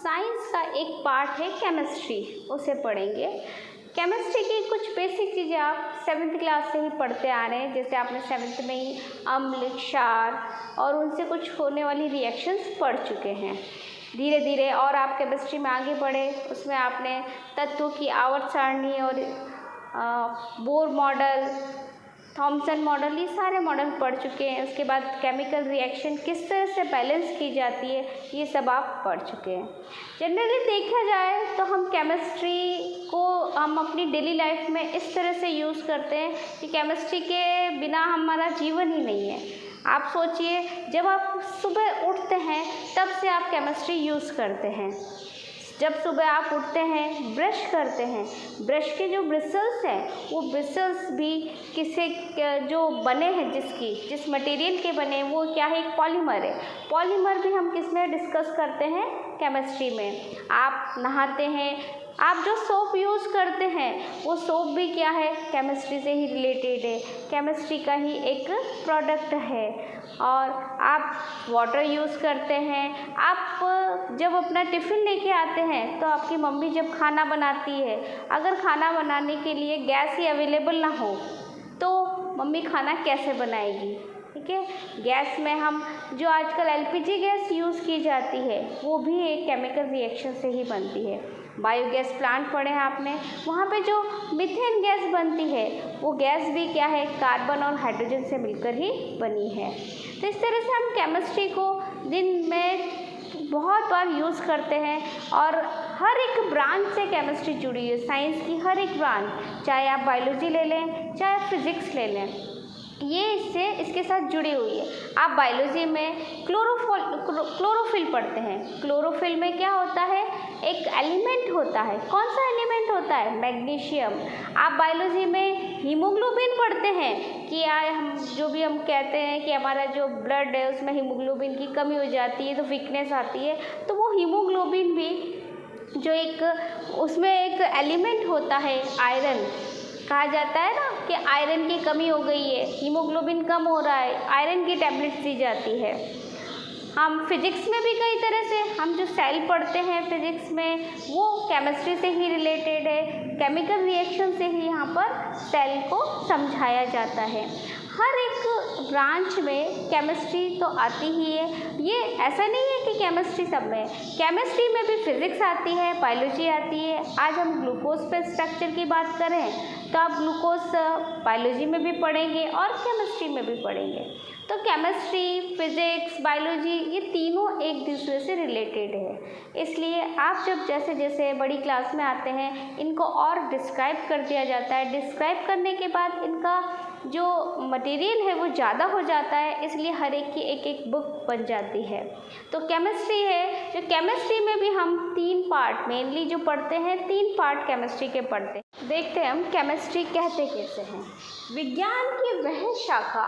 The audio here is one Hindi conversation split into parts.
साइंस का एक पार्ट है केमिस्ट्री, उसे पढ़ेंगे। केमिस्ट्री की कुछ बेसिक चीज़ें आप 7th क्लास से ही पढ़ते आ रहे हैं, जैसे आपने 7th में ही अम्ल, क्षार और उनसे कुछ होने वाली रिएक्शंस पढ़ चुके हैं। धीरे धीरे और आप केमिस्ट्री में आगे बढ़े, उसमें आपने तत्वों की आवर्त सारणी और बोर मॉडल, थॉमसन मॉडल, ये सारे मॉडल पढ़ चुके हैं। उसके बाद केमिकल रिएक्शन किस तरह से बैलेंस की जाती है, ये सब आप पढ़ चुके हैं। जनरली देखा जाए तो हम केमिस्ट्री को हम अपनी डेली लाइफ में इस तरह से यूज़ करते हैं कि केमिस्ट्री के बिना हमारा जीवन ही नहीं है। आप सोचिए, जब आप सुबह उठते हैं तब से आप केमिस्ट्री यूज़ करते हैं। जब सुबह आप उठते हैं, ब्रश करते हैं, ब्रश के जो ब्रिसल्स हैं वो ब्रिसल्स भी किसे जो बने हैं, जिस मटेरियल के बने हैं वो क्या है, एक पॉलीमर है। पॉलीमर भी हम किस में डिस्कस करते हैं, केमिस्ट्री में। आप नहाते हैं, आप जो सोप यूज़ करते हैं वो सोप भी क्या है, केमिस्ट्री से ही रिलेटेड है, केमिस्ट्री का ही एक प्रोडक्ट है। और आप वाटर यूज़ करते हैं, आप जब अपना टिफ़िन लेके आते हैं तो आपकी मम्मी जब खाना बनाती है, अगर खाना बनाने के लिए गैस ही अवेलेबल ना हो तो मम्मी खाना कैसे बनाएगी, ठीक है। गैस में हम जो आजकल LPG गैस यूज़ की जाती है वो भी एक केमिकल रिएक्शन से ही बनती है। बायोगैस प्लांट पढ़े हैं आपने, वहाँ पे जो मीथेन गैस बनती है वो गैस भी क्या है, कार्बन और हाइड्रोजन से मिलकर ही बनी है। तो इस तरह से हम केमिस्ट्री को दिन में बहुत बार यूज़ करते हैं और हर एक ब्रांच से केमिस्ट्री जुड़ी है। साइंस की हर एक ब्रांच, चाहे आप बायोलॉजी ले लें, चाहे फिज़िक्स ले लें, ये इसके साथ जुड़ी हुई है। आप बायोलॉजी में क्लोरोफिल पढ़ते हैं। क्लोरोफिल में क्या होता है, एक एलिमेंट होता है। कौन सा एलिमेंट होता है, मैग्नीशियम। आप बायोलॉजी में हीमोग्लोबिन पढ़ते हैं कि हम कहते हैं कि हमारा जो ब्लड है उसमें हीमोग्लोबिन की कमी हो जाती है तो वीकनेस आती है, तो वो हीमोग्लोबिन भी जो एक उसमें एक एलिमेंट होता है, आयरन, कहा जाता है ना कि आयरन की कमी हो गई है, हीमोग्लोबिन कम हो रहा है, आयरन की टैबलेट्स दी जाती है। हम फिज़िक्स में भी कई तरह से हम जो सेल पढ़ते हैं फिज़िक्स में वो केमिस्ट्री से ही रिलेटेड है। केमिकल रिएक्शन से ही यहाँ पर सेल को समझाया जाता है। हर एक ब्रांच में केमिस्ट्री तो आती ही है। ये ऐसा नहीं है कि केमिस्ट्री सब में, केमिस्ट्री में भी फिज़िक्स आती है, बायोलॉजी आती है। आज हम ग्लूकोज पे स्ट्रक्चर की बात करें तो आप ग्लूकोज बायोलॉजी में भी पढ़ेंगे और केमिस्ट्री में भी पढ़ेंगे। तो केमिस्ट्री, फिज़िक्स, बायोलॉजी ये तीनों एक दूसरे से रिलेटेड है। इसलिए आप जब जैसे जैसे बड़ी क्लास में आते हैं इनको और डिस्क्राइब कर दिया जाता है। डिस्क्राइब करने के बाद इनका जो मटेरियल है वो ज़्यादा हो जाता है, इसलिए हर एक की एक एक बुक बन जाती है। तो केमिस्ट्री है, जो केमिस्ट्री में भी हम 3 पार्ट मेनली जो पढ़ते हैं, 3 पार्ट केमिस्ट्री के पढ़ते हैं। देखते हैं हम केमिस्ट्री कहते कैसे हैं। विज्ञान की वह शाखा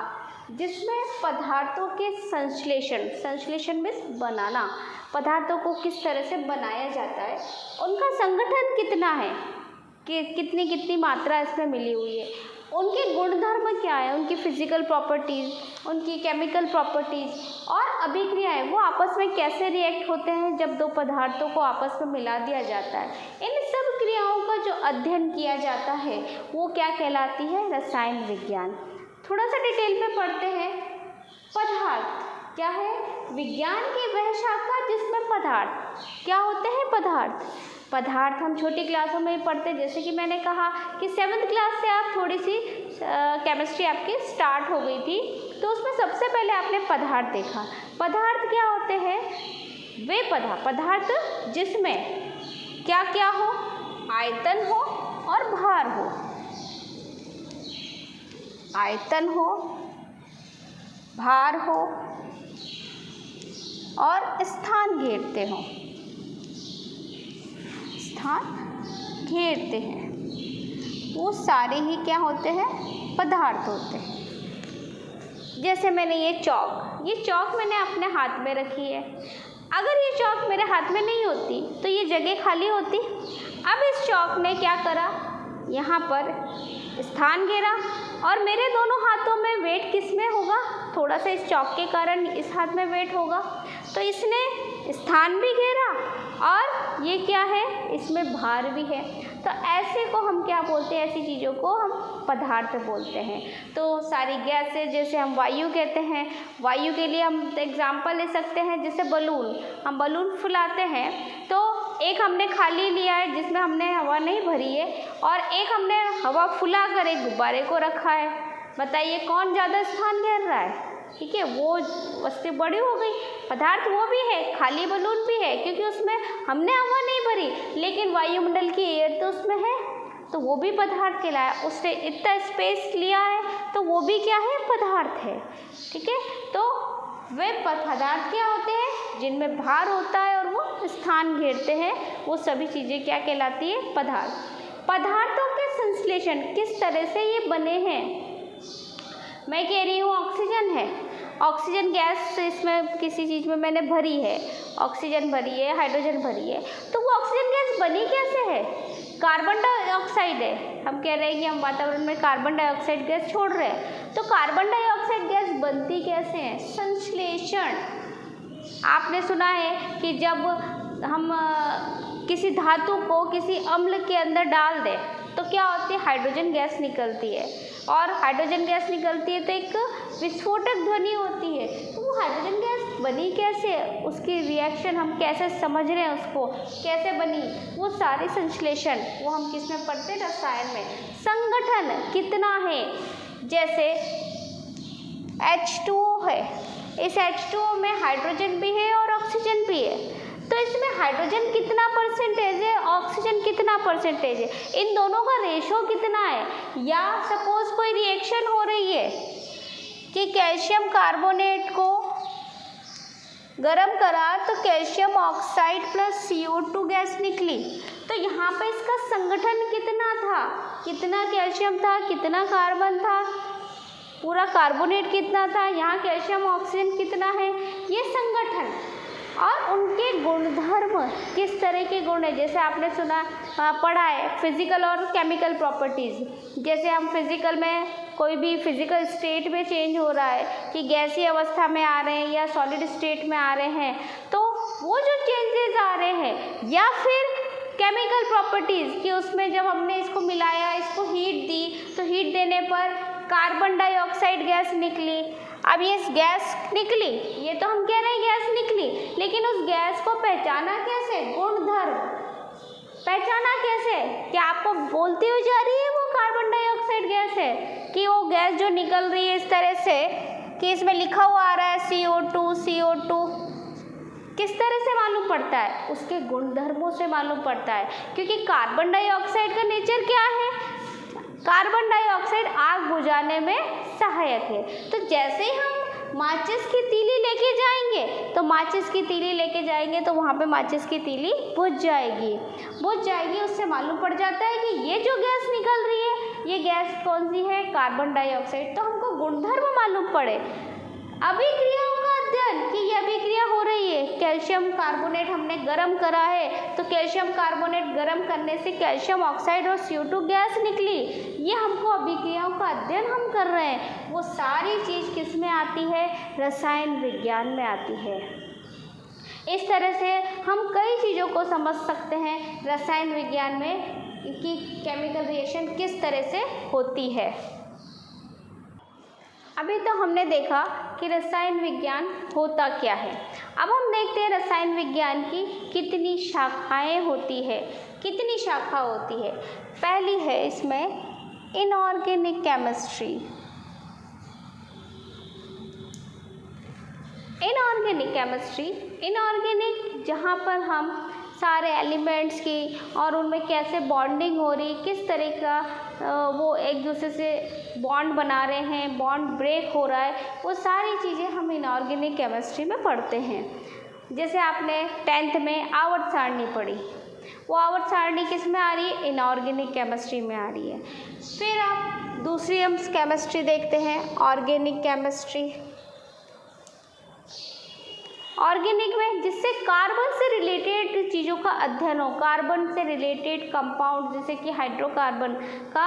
जिसमें पदार्थों के संश्लेषण में बनाना, पदार्थों को किस तरह से बनाया जाता है, उनका संगठन कितना है, कि कितनी मात्रा इसमें मिली हुई है, उनके गुणधर्म क्या है, उनकी फिजिकल प्रॉपर्टीज़, उनकी केमिकल प्रॉपर्टीज़ और अभिक्रियाएं, वो आपस में कैसे रिएक्ट होते हैं जब 2 पदार्थों को आपस में मिला दिया जाता है। इन सब क्रियाओं का जो अध्ययन किया जाता है वो क्या कहलाती है, रसायन विज्ञान। थोड़ा सा डिटेल में पढ़ते हैं। पदार्थ क्या है, विज्ञान की वह शाखा जिसमें पदार्थ क्या होते हैं, पदार्थ हम छोटी क्लासों में पढ़ते हैं। जैसे कि मैंने कहा कि 7th क्लास से आप थोड़ी सी केमिस्ट्री आपकी स्टार्ट हो गई थी, तो उसमें सबसे पहले आपने पदार्थ देखा। पदार्थ क्या होते हैं, वे पदार्थ जिसमें क्या क्या हो, आयतन हो और भार हो। आयतन हो, भार हो और स्थान घेरते हो, घेरते हैं, वो सारे ही क्या होते हैं, पदार्थ होते हैं। जैसे मैंने ये चौक मैंने अपने हाथ में रखी है। अगर ये चौक मेरे हाथ में नहीं होती तो ये जगह खाली होती। अब इस चौक ने क्या करा, यहाँ पर स्थान घेरा और मेरे दोनों हाथों में वेट किस में होगा, थोड़ा सा इस चौक के कारण इस हाथ में वेट होगा, तो इसने स्थान भी घेरा और ये क्या है, इसमें भार भी है। तो ऐसे को हम क्या बोलते हैं, ऐसी चीज़ों को हम पदार्थ बोलते हैं। तो सारी गैसें, जैसे हम वायु कहते हैं, वायु के लिए हम एग्जाम्पल ले सकते हैं, जैसे बलून, हम बलून फुलाते हैं तो एक हमने खाली लिया है जिसमें हमने हवा नहीं भरी है, और एक हमने हवा फुला कर एक गुब्बारे को रखा है। बताइए कौन ज़्यादा स्थान घेर रहा है? ठीक है, वो वस्तु बड़ी हो गई, पदार्थ वो भी है, खाली बलून भी है, क्योंकि उसमें हमने हवा नहीं भरी, लेकिन वायुमंडल की एयर तो उसमें है, तो वो भी पदार्थ कहलाया। उसने इतना स्पेस लिया है तो वो भी क्या है, पदार्थ है। ठीक है, तो वे पदार्थ क्या होते हैं, जिनमें भार होता है और वो स्थान घेरते हैं, वो सभी चीज़ें क्या कहलाती है, पदार्थ। पदार्थों के संश्लेषण किस तरह से ये बने हैं? मैं कह रही हूँ ऑक्सीजन है, ऑक्सीजन गैस इसमें किसी चीज़ में मैंने भरी है, ऑक्सीजन भरी है, हाइड्रोजन भरी है, तो वो ऑक्सीजन गैस बनी कैसे है? कार्बन डाइऑक्साइड है, हम कह रहे हैं कि हम वातावरण में कार्बन डाइऑक्साइड गैस छोड़ रहे हैं, तो कार्बन डाइऑक्साइड गैस बनती कैसे है? संश्लेषण। आपने सुना है कि जब हम किसी धातु को किसी अम्ल के अंदर डाल दें तो क्या होती है, हाइड्रोजन गैस निकलती है, और हाइड्रोजन गैस निकलती है तो एक विस्फोटक ध्वनि होती है। तो वो हाइड्रोजन गैस बनी कैसे, उसकी रिएक्शन हम कैसे समझ रहे हैं, उसको कैसे बनी, वो सारी संश्लेषण वो हम किस में पढ़ते हैं, रसायन में। संगठन कितना है, जैसे H2O है, इस H2O में हाइड्रोजन भी है और ऑक्सीजन भी है, तो इसमें हाइड्रोजन कितना परसेंटेज है, ऑक्सीजन कितना परसेंटेज है, इन दोनों का रेशो कितना है? या सपोज कोई रिएक्शन हो रही है कि कैल्शियम कार्बोनेट को गर्म करा तो calcium oxide plus CO2 gas निकली, तो यहाँ पे इसका संगठन कितना था, कितना कैल्शियम था, कितना कार्बन था, पूरा कार्बोनेट कितना था, यहाँ कैल्शियम ऑक्सीजन कितना है, ये संगठन। और उनके गुणधर्म किस तरह के गुण है, जैसे आपने सुना पढ़ा है फिजिकल और केमिकल प्रॉपर्टीज़, जैसे हम फिजिकल में कोई भी फिजिकल स्टेट में चेंज हो रहा है कि गैसीय अवस्था में आ रहे हैं या सॉलिड स्टेट में आ रहे हैं, तो वो जो चेंजेस आ रहे हैं, या फिर केमिकल प्रॉपर्टीज़ कि उसमें जब हमने इसको मिलाया, इसको हीट दी, तो हीट देने पर कार्बन डाइऑक्साइड गैस निकली। अब ये गैस निकली, ये तो हम कह रहे हैं गैस निकली, लेकिन उस गैस को पहचाना कैसे, गुणधर्म पहचाना कैसे? क्या आपको बोलती हुई जा रही है वो कार्बन डाइऑक्साइड गैस है, कि वो गैस जो निकल रही है इस तरह से कि इसमें लिखा हुआ आ रहा है CO2, किस तरह से मालूम पड़ता है? उसके गुणधर्मों से मालूम पड़ता है, क्योंकि कार्बन डाइऑक्साइड का नेचर क्या है, कार्बन डाइऑक्साइड आग बुझाने में सहायक है। तो जैसे ही हम माचिस की तीली लेके जाएंगे, तो माचिस की तीली लेके जाएंगे तो वहाँ पे माचिस की तीली बुझ जाएगी, उससे मालूम पड़ जाता है कि ये जो गैस निकल रही है, ये गैस कौन सी है, कार्बन डाइऑक्साइड। तो हमको गुणधर्म मालूम पड़े। अभिक्रियाओं का अध्ययन कि ये अभिक्रिया हो रही है, कैल्शियम कार्बोनेट हमने गर्म करा है, तो कैल्शियम कार्बोनेट गर्म करने से कैल्शियम ऑक्साइड और CO2 गैस निकली, ये हमको अभिक्रियाओं का अध्ययन हम कर रहे हैं। वो सारी चीज़ किस में आती है, रसायन विज्ञान में आती है। इस तरह से हम कई चीज़ों को समझ सकते हैं रसायन विज्ञान में कि केमिकल रिएक्शन किस तरह से होती है। अभी तो हमने देखा कि रसायन विज्ञान होता क्या है। अब हम देखते हैं रसायन विज्ञान की कितनी शाखाएं होती है, कितनी शाखा होती है। पहली है इसमें inorganic chemistry. Inorganic chemistry, inorganic जहाँ पर हम सारे एलिमेंट्स की और उनमें कैसे बॉन्डिंग हो रही, किस तरह का वो एक दूसरे से बॉन्ड बना रहे हैं, बॉन्ड ब्रेक हो रहा है, वो सारी चीज़ें हम इनऑर्गेनिक केमिस्ट्री में पढ़ते हैं। जैसे आपने 10th में आवर्त सारणी पढ़ी, वो आवर्त सारणी किस में आ रही है, इनऑर्गेनिक केमिस्ट्री में आ रही है। फिर आप दूसरी हम केमिस्ट्री देखते हैं, ऑर्गेनिक केमिस्ट्री। ऑर्गेनिक में जिससे कार्बन से रिलेटेड चीज़ों का अध्ययन हो, कार्बन से रिलेटेड कंपाउंड जैसे कि हाइड्रोकार्बन का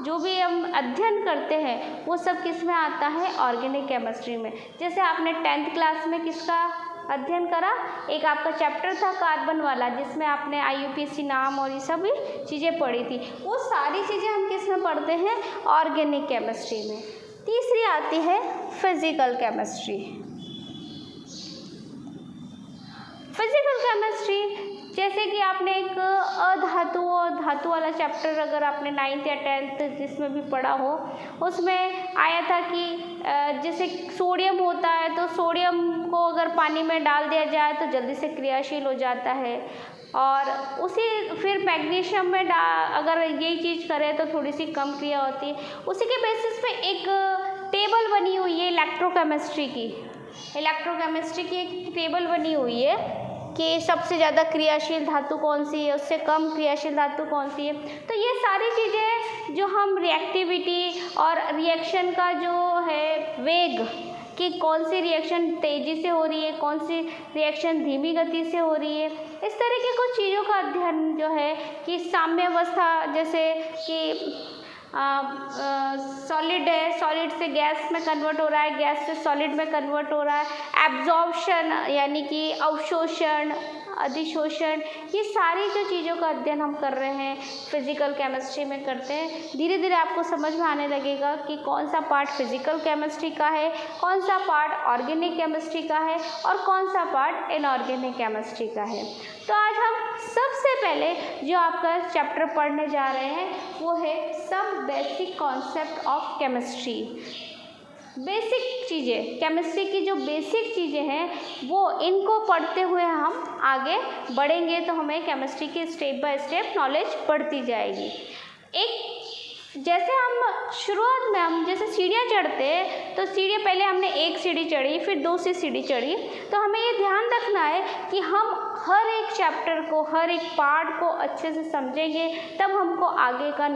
जो भी हम अध्ययन करते हैं वो सब किस में आता है, ऑर्गेनिक केमिस्ट्री में। जैसे आपने 10th क्लास में किसका अध्ययन करा। एक आपका चैप्टर था कार्बन वाला जिसमें आपने IUPAC नाम और ये सभी चीज़ें पढ़ी थी। वो सारी चीज़ें हम किस में पढ़ते हैं? ऑर्गेनिक केमिस्ट्री में। तीसरी आती है फिजिकल केमिस्ट्री। फिजिकल केमिस्ट्री जैसे कि आपने एक अधातु और धातु वाला चैप्टर अगर आपने 9th या 10th जिसमें भी पढ़ा हो, उसमें आया था कि जैसे सोडियम होता है तो सोडियम को अगर पानी में डाल दिया जाए तो जल्दी से क्रियाशील हो जाता है, और उसी फिर मैग्नीशियम में अगर यही चीज़ करें तो थोड़ी सी कम क्रिया होती है। उसी के बेसिस पे एक टेबल बनी हुई है इलेक्ट्रोकेमिस्ट्री की। इलेक्ट्रोकेमिस्ट्री की एक टेबल बनी हुई है कि सबसे ज़्यादा क्रियाशील धातु कौन सी है, उससे कम क्रियाशील धातु कौन सी है। तो ये सारी चीज़ें जो हम रिएक्टिविटी और रिएक्शन का जो है वेग कि कौन सी रिएक्शन तेज़ी से हो रही है, कौन सी रिएक्शन धीमी गति से हो रही है, इस तरह की कुछ चीज़ों का अध्ययन जो है कि साम्यावस्था जैसे कि सॉलिड है, सॉलिड से गैस में कन्वर्ट हो रहा है, गैस से सॉलिड में कन्वर्ट हो रहा है, एब्जॉर्प्शन यानी कि अवशोषण, अधिशोषण, ये सारी जो चीज़ों का अध्ययन हम कर रहे हैं फिजिकल केमिस्ट्री में करते हैं। धीरे धीरे आपको समझ में आने लगेगा कि कौन सा पार्ट फिजिकल केमिस्ट्री का है, कौन सा पार्ट ऑर्गेनिक केमिस्ट्री का है और कौन सा पार्ट इनऑर्गेनिक केमिस्ट्री का है। तो आज हम सबसे पहले जो आपका चैप्टर पढ़ने जा रहे हैं वो है some basic concept of chemistry. Basic चीज़ें, केमिस्ट्री की जो बेसिक चीज़ें हैं वो इनको पढ़ते हुए हम आगे बढ़ेंगे तो हमें केमिस्ट्री की स्टेप बाय स्टेप नॉलेज बढ़ती जाएगी। एक जैसे हम शुरुआत में हम जैसे सीढ़ियाँ चढ़ते हैं तो सीढ़ियाँ पहले हमने एक सीढ़ी चढ़ी, फिर दूसरी सीढ़ी चढ़ी, तो हमें ये ध्यान रखना है कि हम हर एक चैप्टर को, हर एक पार्ट को अच्छे से समझेंगे तब हमको आगे का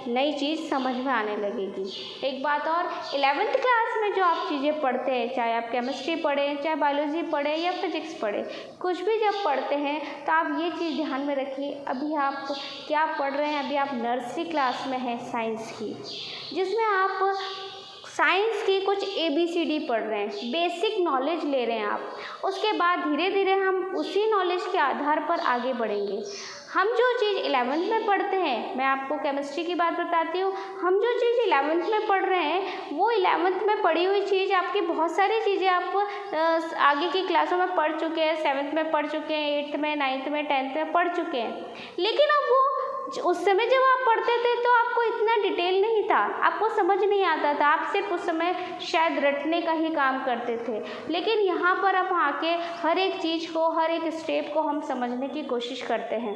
नई चीज़ समझ में आने लगेगी। एक बात और, 11th क्लास में जो आप चीज़ें पढ़ते हैं, चाहे आप केमिस्ट्री पढ़ें, चाहे बायोलॉजी पढ़ें या फिजिक्स पढ़ें, कुछ भी जब पढ़ते हैं तो आप ये चीज़ ध्यान में रखिए, अभी आप क्या पढ़ रहे हैं, अभी आप नर्सरी क्लास में हैं साइंस की, जिसमें आप साइंस की कुछ ABCD पढ़ रहे हैं, बेसिक नॉलेज ले रहे हैं आप। उसके बाद धीरे धीरे हम उसी नॉलेज के आधार पर आगे बढ़ेंगे। हम जो चीज़ 11th में पढ़ते हैं, मैं आपको केमिस्ट्री की बात बताती हूँ, हम जो चीज़ 11th में पढ़ रहे हैं वो 11th में पढ़ी हुई चीज़ आपकी बहुत सारी चीज़ें आप आगे की क्लासों में पढ़ चुके हैं, 7th में पढ़ चुके हैं, 8th में, 9th में, 10th में पढ़ चुके हैं। लेकिन अब वो उस समय जब आप पढ़ते थे तो आपको इतना डिटेल नहीं था, आपको समझ नहीं आता था, आप सिर्फ उस समय शायद रटने का ही काम करते थे। लेकिन यहाँ पर अब आके हर एक चीज़ को, हर एक स्टेप को हम समझने की कोशिश करते हैं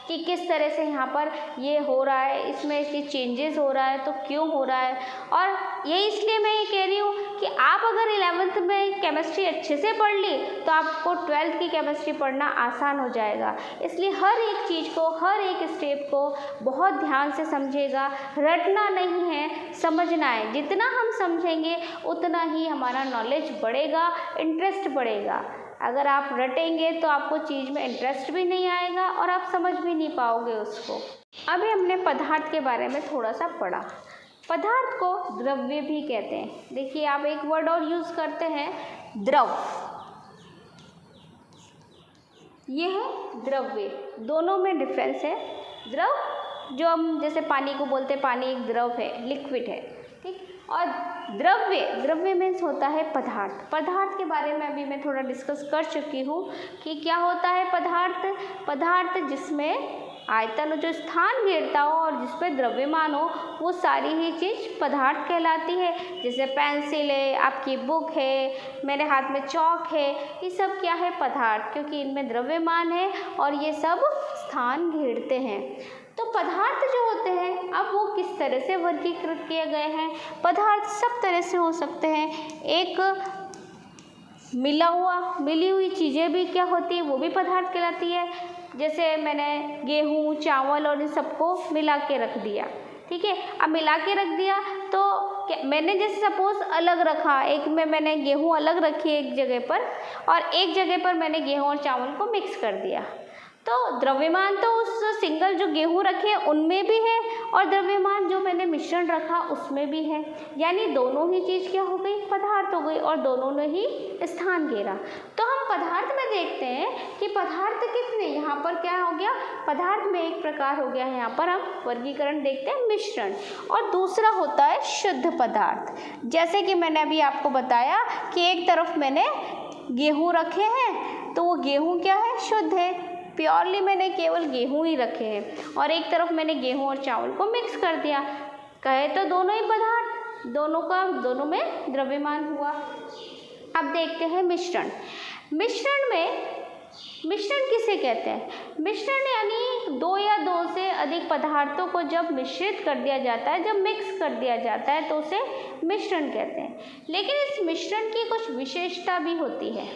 कि किस तरह से यहाँ पर ये हो रहा है, इसमें ये चेंजेस हो रहा है तो क्यों हो रहा है। और ये इसलिए मैं ये कह रही हूँ कि आप अगर 11th में केमिस्ट्री अच्छे से पढ़ ली तो आपको 12th की केमिस्ट्री पढ़ना आसान हो जाएगा। इसलिए हर एक चीज़ को, हर एक स्टेप को बहुत ध्यान से समझिएगा, रटना नहीं है, समझना है। जितना हम समझेंगे उतना ही हमारा नॉलेज बढ़ेगा, इंटरेस्ट बढ़ेगा। अगर आप रटेंगे तो आपको चीज़ में इंटरेस्ट भी नहीं आएगा और आप समझ भी नहीं पाओगे उसको। अभी हमने पदार्थ के बारे में थोड़ा सा पढ़ा। पदार्थ को द्रव्य भी कहते हैं। देखिए आप एक वर्ड और यूज़ करते हैं, द्रव। ये है द्रव्य, दोनों में डिफरेंस है। द्रव जो हम जैसे पानी को बोलते हैं, पानी एक द्रव है, लिक्विड है, ठीक। और द्रव्य मीन्स होता है पदार्थ। पदार्थ के बारे में अभी मैं थोड़ा डिस्कस कर चुकी हूँ कि क्या होता है पदार्थ। पदार्थ जिसमें आयतन जो स्थान घेरता हो और जिस पे द्रव्यमान हो, वो सारी ही चीज़ पदार्थ कहलाती है। जैसे पेंसिल है, आपकी बुक है, मेरे हाथ में चौक है, ये सब क्या है? पदार्थ, क्योंकि इनमें द्रव्यमान है और ये सब स्थान घेरते हैं। तो पदार्थ जो होते हैं, अब वो किस तरह से वर्गीकृत किए गए हैं? पदार्थ सब तरह से हो सकते हैं। एक मिली हुई चीज़ें भी क्या होती है, वो भी पदार्थ कहलाती है। जैसे मैंने गेहूँ, चावल और इन सबको मिला के रख दिया, ठीक है। अब मिला के रख दिया तो मैंने जैसे सपोज़ अलग रखा, एक में मैंने गेहूँ अलग रखी एक जगह पर और एक जगह पर मैंने गेहूँ और चावल को मिक्स कर दिया, तो द्रव्यमान तो उस सिंगल जो गेहूँ रखे उनमें भी है और द्रव्यमान जो मैंने मिश्रण रखा उसमें भी है, यानी दोनों ही चीज़ क्या हो गई, पदार्थ हो गई और दोनों ने ही स्थान घेरा। तो हम पदार्थ में देखते हैं कि पदार्थ कितने, यहाँ पर क्या हो गया, पदार्थ में एक प्रकार हो गया है, यहाँ पर हम वर्गीकरण देखते हैं मिश्रण, और दूसरा होता है शुद्ध पदार्थ। जैसे कि मैंने अभी आपको बताया कि एक तरफ मैंने गेहूँ रखे हैं तो वो गेहूँ क्या है, शुद्ध है, प्योरली मैंने केवल गेहूँ ही रखे हैं, और एक तरफ मैंने गेहूँ और चावल को मिक्स कर दिया, कहे तो दोनों ही पदार्थ, दोनों में द्रव्यमान हुआ। अब देखते हैं मिश्रण। मिश्रण किसे कहते हैं, मिश्रण यानी दो या दो से अधिक पदार्थों को जब मिश्रित कर दिया जाता है, जब मिक्स कर दिया जाता है तो उसे मिश्रण कहते हैं। लेकिन इस मिश्रण की कुछ विशेषता भी होती है।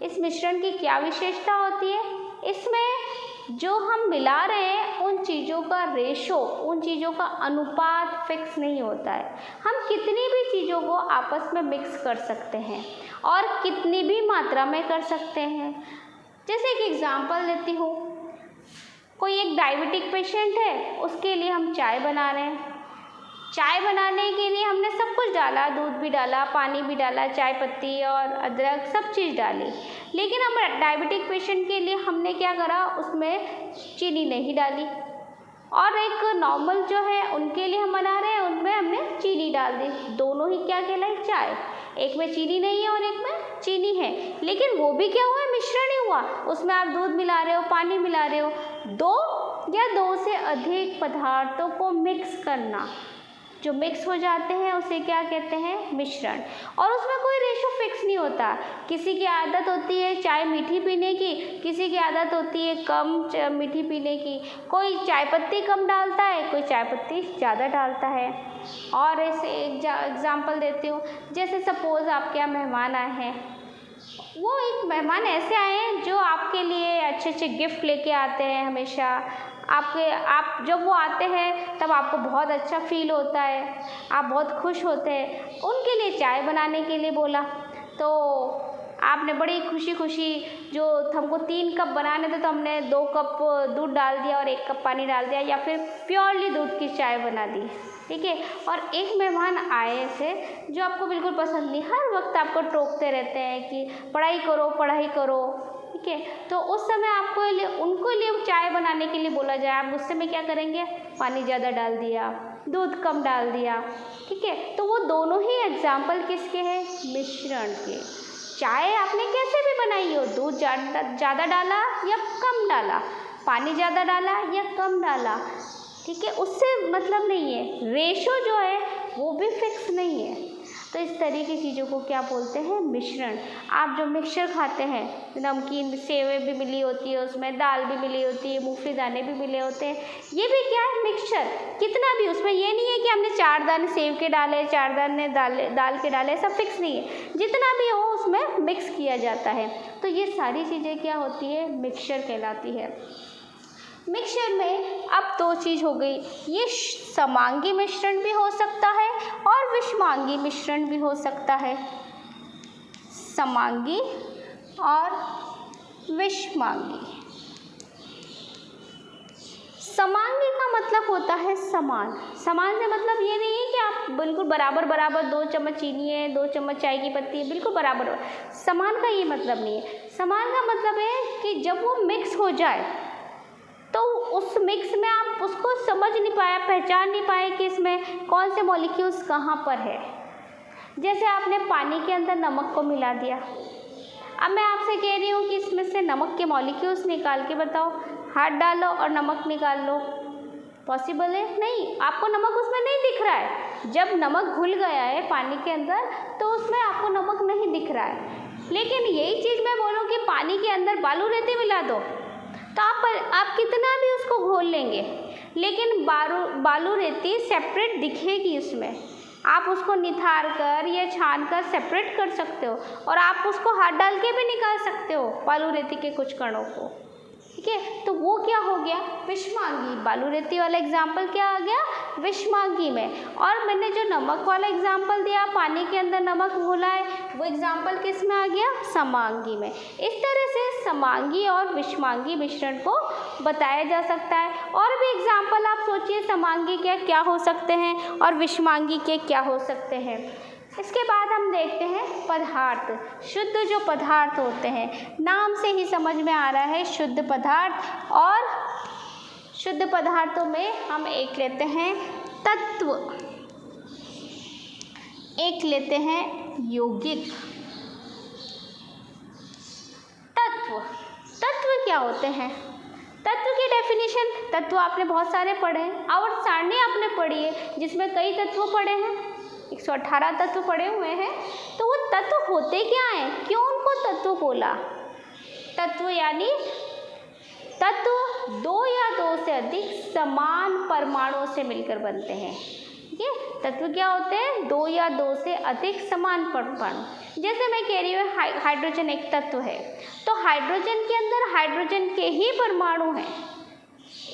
इस मिश्रण की क्या विशेषता होती है, इसमें जो हम मिला रहे हैं उन चीज़ों का रेशो, उन चीज़ों का अनुपात फिक्स नहीं होता है। हम कितनी भी चीज़ों को आपस में मिक्स कर सकते हैं और कितनी भी मात्रा में कर सकते हैं। जैसे एक एग्जांपल देती हूँ, कोई एक डायबिटिक पेशेंट है, उसके लिए हम चाय बना रहे हैं। चाय बनाने के लिए हमने सब कुछ डाला, दूध भी डाला, पानी भी डाला, चाय पत्ती और अदरक सब चीज़ डाली, लेकिन हम डायबिटिक पेशेंट के लिए हमने क्या करा, उसमें चीनी नहीं डाली, और एक नॉर्मल जो है उनके लिए हम बना रहे हैं उनमें हमने चीनी डाल दी। दोनों ही क्या कहलाई, चाय। एक में चीनी नहीं है और एक में चीनी है, लेकिन वो भी क्या हुआ, मिश्रण ही हुआ। उसमें आप दूध मिला रहे हो, पानी मिला रहे हो। दो या दो से अधिक पदार्थों को मिक्स करना, जो मिक्स हो जाते हैं उसे क्या कहते हैं, मिश्रण। और उसमें कोई रेशो फिक्स नहीं होता। किसी की आदत होती है चाय मीठी पीने की, किसी की आदत होती है कम मीठी पीने की, कोई चाय पत्ती कम डालता है, कोई चाय पत्ती ज़्यादा डालता है। और ऐसे एक एग्जांपल देती हूँ, जैसे सपोज़ आपके यहाँ मेहमान आए हैं, वो एक मेहमान ऐसे आए हैं जो आपके लिए अच्छे अच्छे गिफ्ट लेके आते हैं हमेशा। आप जब वो आते हैं तब आपको बहुत अच्छा फील होता है, आप बहुत खुश होते हैं। उनके लिए चाय बनाने के लिए बोला तो आपने बड़ी खुशी जो हमको 3 कप बनाने थे तो हमने 2 कप दूध डाल दिया और 1 कप पानी डाल दिया, या फिर प्योरली दूध की चाय बना दी, ठीक है। और एक मेहमान आए थे जो आपको बिल्कुल पसंद नहीं, हर वक्त आपको टोकते रहते हैं कि पढ़ाई करो, ठीक है। तो उस समय उनको लिए चाय बनाने के लिए बोला जाए, आप गुस्से में क्या करेंगे, पानी ज़्यादा डाल दिया, दूध कम डाल दिया, ठीक है। तो वो दोनों ही एग्जाम्पल किसके हैं, मिश्रण के। चाय आपने कैसे भी बनाई हो, दूध ज़्यादा डाला या कम डाला, पानी ज़्यादा डाला या कम डाला, ठीक है, उससे मतलब नहीं है, रेशो जो है वो भी फिक्स नहीं है। तो इस तरह की चीज़ों को क्या बोलते हैं, मिश्रण। आप जो मिक्सचर खाते हैं, नमकीन सेवें भी मिली होती है, उसमें दाल भी मिली होती है, मूंगफली दाने भी मिले होते हैं, ये भी क्या है, मिक्सचर। कितना भी, उसमें ये नहीं है कि हमने 4 दाने सेव के डाले, 4 दाने दाल के डाले, सब फिक्स नहीं है, जितना भी हो उसमें मिक्स किया जाता है। तो ये सारी चीज़ें क्या होती है, मिक्सचर कहलाती है। मिक्सचर में अब 2 चीज़ हो गई, ये समांगी मिश्रण भी हो सकता है और विषमांगी मिश्रण भी हो सकता है। समांगी और विषमांगी। समांगी का मतलब होता है समान। समान से मतलब ये नहीं है कि आप बिल्कुल बराबर 2 चम्मच चीनी है, 2 चम्मच चाय की पत्ती है, बिल्कुल बराबर। समान का ये मतलब नहीं है। समान का मतलब है कि जब वो मिक्स हो जाए तो उस मिक्स में आप उसको समझ नहीं पाए, पहचान नहीं पाए कि इसमें कौन से मॉलिक्यूल्स कहाँ पर है। जैसे आपने पानी के अंदर नमक को मिला दिया, अब मैं आपसे कह रही हूँ कि इसमें से नमक के मॉलिक्यूल्स निकाल के बताओ, हाथ डालो और नमक निकाल लो, पॉसिबल है? नहीं, आपको नमक उसमें नहीं दिख रहा है। जब नमक घुल गया है पानी के अंदर तो उसमें आपको नमक नहीं दिख रहा है। लेकिन यही चीज़ मैं बोलूँ कि पानी के अंदर बालू रेती मिला दो तो आप कितना भी उसको घोल लेंगे, लेकिन बालू रेती सेपरेट दिखेगी उसमें। आप उसको निथार कर या छान कर सेपरेट कर सकते हो और आप उसको हाथ डाल के भी निकाल सकते हो बालू रेती के कुछ कणों को, ठीक ठीक है। तो वो क्या हो गया, विषमांगी। बालू रेती वाला एग्जाम्पल क्या आ गया, विषमांगी में। और मैंने जो नमक वाला एग्जाम्पल दिया, पानी के अंदर नमक घोला है, वो एग्जाम्पल किस में आ गया, समांगी में। इस तरह से समांगी और विषमांगी मिश्रण को बताया जा सकता है। और भी एग्जाम्पल आप सोचिए, समांगी के क्या हो सकते हैं और विषमांगी के क्या हो सकते हैं। इसके बाद हम देखते हैं पदार्थ। शुद्ध जो पदार्थ होते हैं, नाम से ही समझ में आ रहा है शुद्ध पदार्थ। और शुद्ध पदार्थों में हम एक लेते हैं तत्व, एक लेते हैं यौगिक। तत्व, तत्व क्या होते हैं, तत्व की डेफिनेशन, तत्व आपने बहुत सारे पढ़े हैं। आवर्त सारणी आपने पढ़ी है जिसमें कई तत्व पढ़े हैं, 118 तत्व पढ़े हुए हैं। तो वो तत्व होते क्या हैं, क्यों उनको तत्व बोला। तत्व यानी तत्व दो या दो से अधिक समान परमाणुओं से मिलकर बनते हैं। ठीक है, तत्व क्या होते हैं, दो या दो से अधिक समान परमाणु। जैसे मैं कह रही हूँ हाइड्रोजन एक तत्व है, तो हाइड्रोजन के अंदर हाइड्रोजन के ही परमाणु हैं,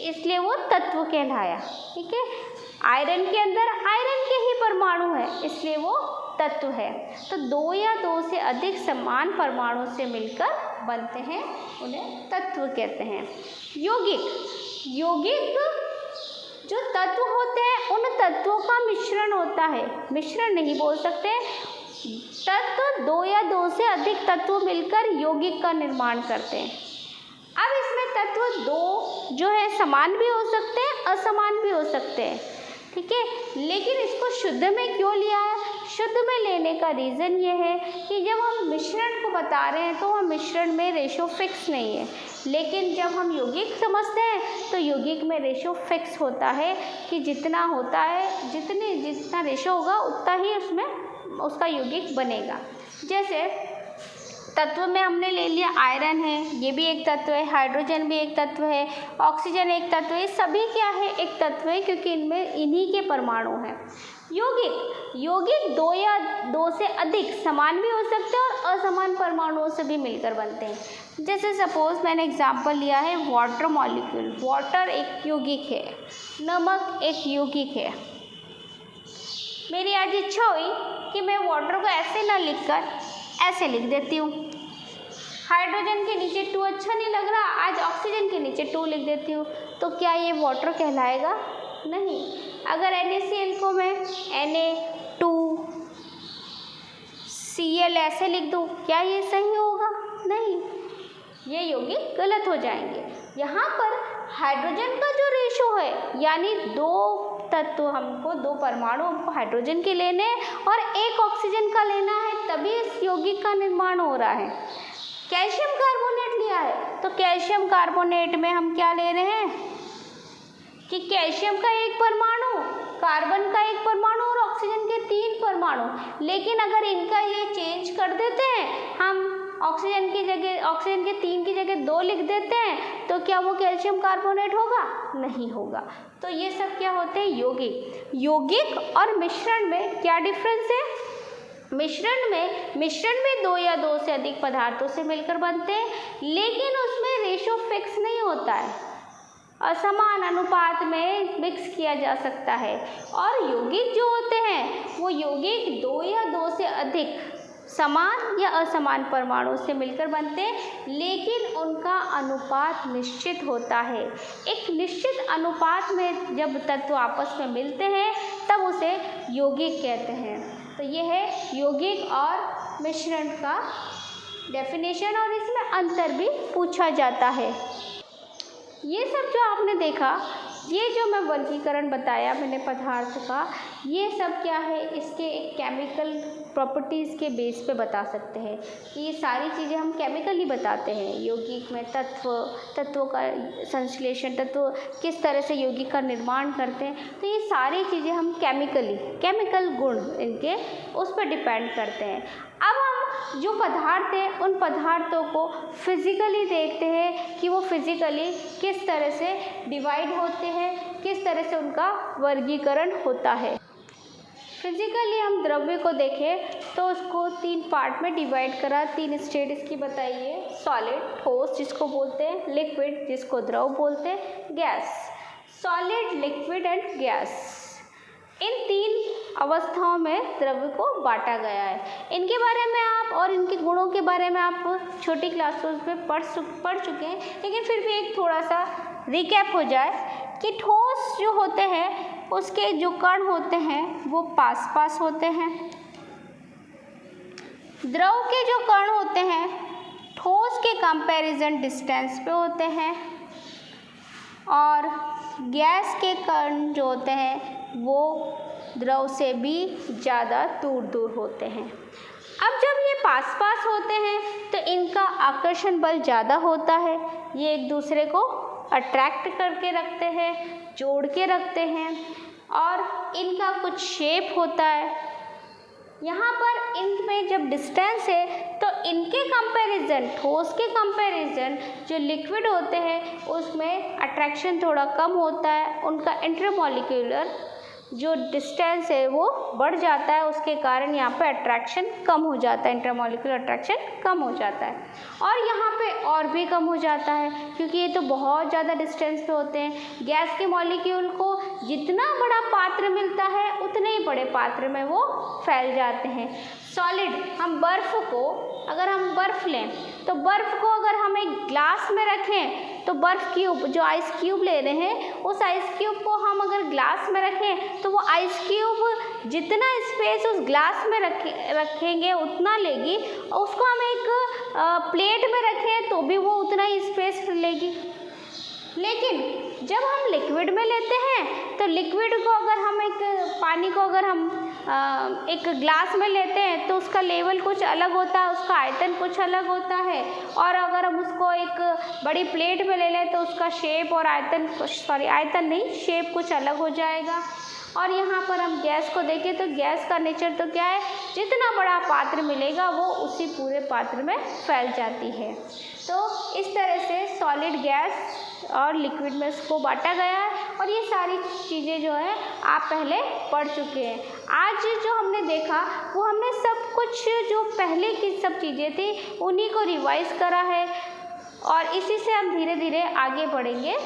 इसलिए वो तत्व कहलाया। ठीक है, आयरन के अंदर आयरन के ही परमाणु है, इसलिए वो तत्व है। तो दो या दो से अधिक समान परमाणु से मिलकर बनते हैं, उन्हें तत्व कहते हैं। यौगिक, यौगिक जो तत्व होते हैं उन तत्वों का मिश्रण होता है, मिश्रण नहीं बोल सकते, तत्व दो या दो से अधिक तत्व मिलकर यौगिक का निर्माण करते हैं। अब इसमें तत्व दो जो है समान भी हो सकते हैं, असमान भी हो सकते हैं। ठीक है, लेकिन इसको शुद्ध में क्यों लिया है, शुद्ध में लेने का रीज़न ये है कि जब हम मिश्रण को बता रहे हैं तो वह मिश्रण में रेशो फिक्स नहीं है, लेकिन जब हम यौगिक समझते हैं तो यौगिक में रेशो फिक्स होता है कि जितना होता है, जितना रेशो होगा उतना ही उसमें उसका यौगिक बनेगा। जैसे तत्व में हमने ले लिया आयरन है, ये भी एक तत्व है, हाइड्रोजन भी एक तत्व है, ऑक्सीजन एक तत्व है, सभी क्या है, एक तत्व है, क्योंकि इनमें इन्हीं के परमाणु हैं। यौगिक, यौगिक दो या दो से अधिक समान भी हो सकते हैं और असमान परमाणुओं से भी मिलकर बनते हैं। जैसे सपोज मैंने एग्जांपल लिया है वाटर मॉलिक्यूल, वाटर एक यौगिक है, नमक एक यौगिक है। मेरी आज इच्छा हुई कि मैं वाटर को ऐसे ना लिखकर ऐसे लिख देती हूँ, हाइड्रोजन के नीचे 2 अच्छा नहीं लग रहा, आज ऑक्सीजन के नीचे 2 लिख देती हूँ, तो क्या ये वाटर कहलाएगा, नहीं। अगर NaCl को मैं Na2Cl ऐसे लिख दूँ, क्या ये सही होगा, नहीं, ये यौगिक गलत हो जाएंगे। यहाँ पर हाइड्रोजन का जो रेशो है, यानी 2 तत्व हमको, 2 परमाणु हमको हाइड्रोजन के लेने और 1 ऑक्सीजन का लेना है, तभी इस यौगिक का निर्माण हो रहा है। कैल्शियम कार्बोनेट लिया है, तो कैल्शियम कार्बोनेट में हम क्या ले रहे हैं कि कैल्शियम का 1 परमाणु, कार्बन का 1 परमाणु और ऑक्सीजन के 3 परमाणु। लेकिन अगर इनका ये चेंज कर देते हैं, हम ऑक्सीजन की जगह, ऑक्सीजन के 3 की जगह 2 लिख देते हैं, तो क्या वो कैल्शियम कार्बोनेट होगा, नहीं होगा। तो ये सब क्या होते हैं, यौगिक। यौगिक और मिश्रण में क्या डिफरेंस है, मिश्रण में 2 या 2 से अधिक पदार्थों से मिलकर बनते हैं, लेकिन उसमें रेशो फिक्स नहीं होता है, असमान अनुपात में मिक्स किया जा सकता है। और यौगिक जो होते हैं वो यौगिक 2 या 2 से अधिक समान या असमान परमाणु से मिलकर बनते हैं, लेकिन उनका अनुपात निश्चित होता है। एक निश्चित अनुपात में जब तत्व आपस में मिलते हैं तब उसे यौगिक कहते हैं। तो ये है यौगिक और मिश्रण का डेफिनेशन, और इसमें अंतर भी पूछा जाता है। ये सब जो आपने देखा, ये जो मैं वर्गीकरण बताया मैंने पदार्थ का, ये सब क्या है, इसके एक केमिकल प्रॉपर्टीज़ के बेस पे बता सकते हैं कि ये सारी चीज़ें हम केमिकली बताते हैं। यौगिक में तत्वों का संश्लेषण, तत्व किस तरह से यौगिक का निर्माण करते हैं, तो ये सारी चीज़ें हम केमिकल गुण इनके उस पर डिपेंड करते हैं। अब हम जो पदार्थ हैं उन पदार्थों को फिज़िकली देखते हैं कि वो फिज़िकली किस तरह से डिवाइड होते हैं, किस तरह से उनका वर्गीकरण होता है। फिजिकली हम द्रव्य को देखें तो तो उसको 3 पार्ट में डिवाइड करा। 3 स्टेट इसकी बताइए, सॉलिड ठोस जिसको बोलते हैं, लिक्विड जिसको द्रव बोलते हैं, gas. Solid, liquid and gas, इन 3 अवस्थाओं में द्रव्य को बांटा गया है। इनके बारे में आप और इनके गुणों के बारे में आप छोटी क्लासों में पढ़ चुके हैं, लेकिन फिर भी एक थोड़ा सा रिकैप हो जाए कि ठोस जो होते हैं उसके जो कण होते हैं वो पास पास होते हैं। द्रव के जो कण होते हैं ठोस के कंपैरिजन डिस्टेंस पे होते हैं, और गैस के कण जो होते हैं वो द्रव से भी ज़्यादा दूर दूर होते हैं। अब जब ये पास पास होते हैं तो इनका आकर्षण बल ज़्यादा होता है, ये एक दूसरे को अट्रैक्ट करके रखते हैं, जोड़ के रखते हैं, और इनका कुछ शेप होता है। यहाँ पर इनमें जब डिस्टेंस है तो इनके कंपैरिजन, ठोस के कंपैरिजन जो लिक्विड होते हैं उसमें अट्रैक्शन थोड़ा कम होता है, उनका इंटरमॉलिक्यूलर जो डिस्टेंस है वो बढ़ जाता है, उसके कारण यहाँ पे अट्रैक्शन कम हो जाता है, इंटरमॉलिक्यूलर अट्रैक्शन कम हो जाता है। और यहाँ पे और भी कम हो जाता है क्योंकि ये तो बहुत ज़्यादा डिस्टेंस पे होते हैं। गैस के मॉलिक्यूल को जितना बड़ा पात्र मिलता है उतने ही बड़े पात्र में वो फैल जाते हैं। सॉलिड, हम बर्फ़ को, अगर हम बर्फ़ लें तो बर्फ़ को अगर हम एक ग्लास में रखें तो बर्फ़ क्यूब, जो आइस क्यूब ले रहे हैं, उस आइस क्यूब को हम अगर ग्लास में रखें तो वो आइस क्यूब जितना स्पेस उस ग्लास में रखेंगे उतना लेगी, और उसको हम एक प्लेट में रखें तो भी वो उतना ही स्पेस लेगी। लेकिन जब हम लिक्विड में लेते हैं तो लिक्विड को अगर हम पानी को अगर हम एक ग्लास में लेते हैं तो उसका लेवल कुछ अलग होता है, उसका आयतन कुछ अलग होता है, और अगर हम उसको एक बड़ी प्लेट में ले लें तो उसका शेप और आयतन, आयतन नहीं, शेप कुछ अलग हो जाएगा। और यहाँ पर हम गैस को देखें तो गैस का नेचर तो क्या है, जितना बड़ा पात्र मिलेगा वो उसी पूरे पात्र में फैल जाती है। तो इस तरह से सॉलिड, गैस और लिक्विड में इसको बांटा गया है, और ये सारी चीज़ें जो है आप पहले पढ़ चुके हैं। आज जो हमने देखा वो हमने सब कुछ जो पहले की सब चीज़ें थी उन्हीं को रिवाइज करा है, और इसी से हम धीरे धीरे आगे बढ़ेंगे।